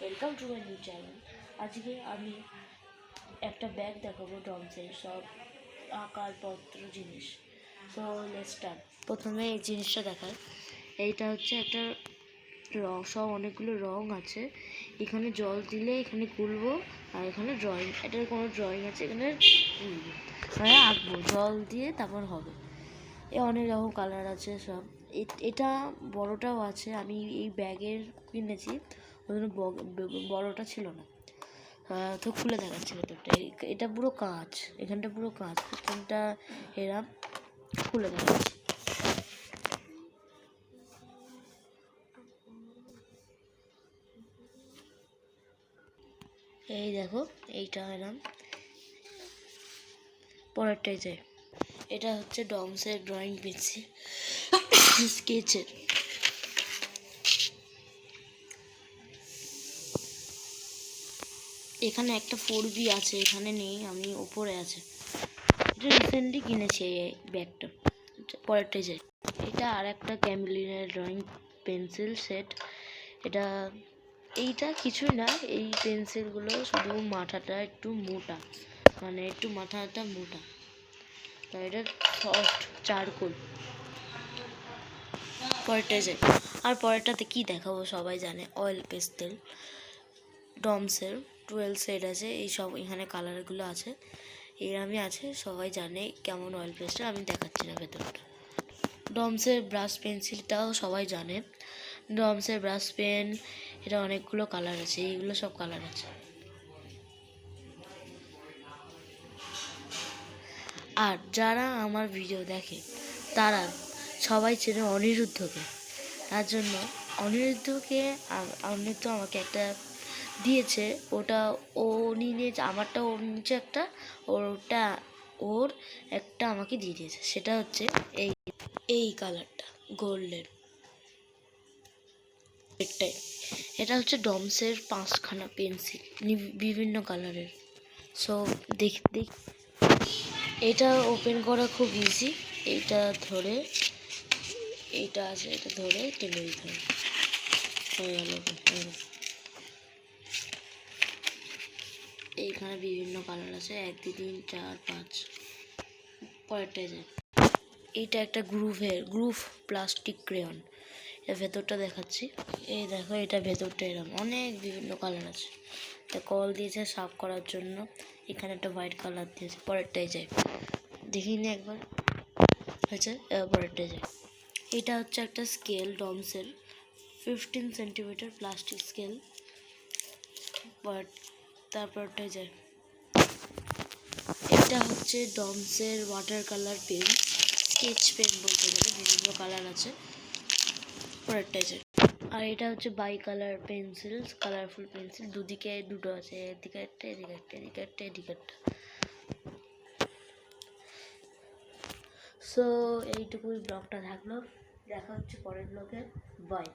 Welcome to my new channel. আজকে আমি একটা ব্যাগ দেখাবো, ডমসের সব আকারপত্র জিনিস। So let's start. প্রথমে এই জিনিসটা দেখায়, এইটা হচ্ছে একটা রং, সব অনেকগুলো রং আছে। এখানে জল দিলে এখানে গুলবো, আর এখানে ড্রয়িং, এটার কোনো ড্রয়িং আছে, এখানে গুলবো মানে আঁকবো জল দিয়ে, তারপর হবে। এ অনেক রকম কালার আছে সব। এটা বড়টাও আছে, আমি এই ব্যাগের কিনেছি, ওই জন্য বড়টা ছিল না। তো খুলে দেখাচ্ছি ভেতরটা। এটা পুরো কাঁচ, এখানটা পুরো কাঁচ, এখানটা এরম খুলে দেখাচ্ছি। এই দেখো, এইটা এরম, পরেরটাই যায়। এটা হচ্ছে ডমসের ড্রয়িং পেন্সিল, স্কেচের। এখানে একটা 4B আছে, এখানে নেই, আমি উপরে আছে। এটা রিসেন্টলি কিনেছি এই ব্যাগটা। পরেরটাই যাই। এটা আর একটা ক্যামলিনের ড্রয়িং পেন্সিল সেট। এইটা কিছু না, এই পেন্সিলগুলো শুধু মাথাটা একটু মোটা, মানে একটু মাথাটা মোটা, তাই এটা সফট চারকোল। পরেরটাই যাই। আর পরেরটাতে কি দেখাবো সবাই জানে, অয়েল পেস্টেল। ডমসের 12 সেট আছে, এই সব এখানে কালারগুলো আছে, এরমই আছে, সবাই জানে কেমন অয়েল পেস্টেল, আমি দেখাচ্ছি না ভেতরটা। ডমসের ব্রাশ পেন্সিলটাও সবাই জানে, ডমসের ব্রাশ পেন, এটা অনেকগুলো কালার আছে, এইগুলো সব কালার আছে। আর যারা আমার ভিডিও দেখে তারা সবাই চেনে অনিরুদ্ধকে, তার জন্য অনিরুদ্ধ আমাকে একটা দিয়েছে, ওটা ও নিয়েছে, আমারটা ওর নিচে একটা, ওর একটা আমাকে দিয়ে দিয়েছে। সেটা হচ্ছে এই কালারটা, গোল্ডেন। এটা হচ্ছে ডমসের 5খানা পেন্সিল, বিভিন্ন কালারের। সো দেখ, এটা ওপেন করা খুব ইজি। এটা ধরে, এইটা আছে, এটা ধরে টেনে দিতে হবে, হয়ে গেল। এইখানে বিভিন্ন কালার আছে, 1 2 3 4 5। পরেরটাই যায়। এইটা একটা গ্রুভ প্লাস্টিক ক্রেয়ন। এর ভেতরটা দেখাচ্ছি। এই দেখো, এটা ভেতরটা এরকম অনেক বিভিন্ন কালার আছে। এটা কল দিয়েছে সাফ করার জন্য, এখানে একটা হোয়াইট কালার দিয়েছে। পরেরটাই যায়, দেখিনি একবার হয়েছে। পরেরটাই যায়। এটা হচ্ছে একটা স্কেল, ডমসের 15 সেন্টিমিটার প্লাস্টিক স্কেল। তারপরটাই যায়। এটা হচ্ছে ডমসের water colour pen, sketch pen বলতে গেলে, বিভিন্ন কালার আছে। পরেরটাই যায়। আর এটা হচ্ছে bicolour pencil, colourful pencil, দুদিকে দুটো আছে, এদিকে একটা, এদিকে একটা, এদিকে একটা, এদিকে একটা। সো এইটুকুই ব্লগটা থাকলো, দেখা হচ্ছে পরের ব্লগে। বাই।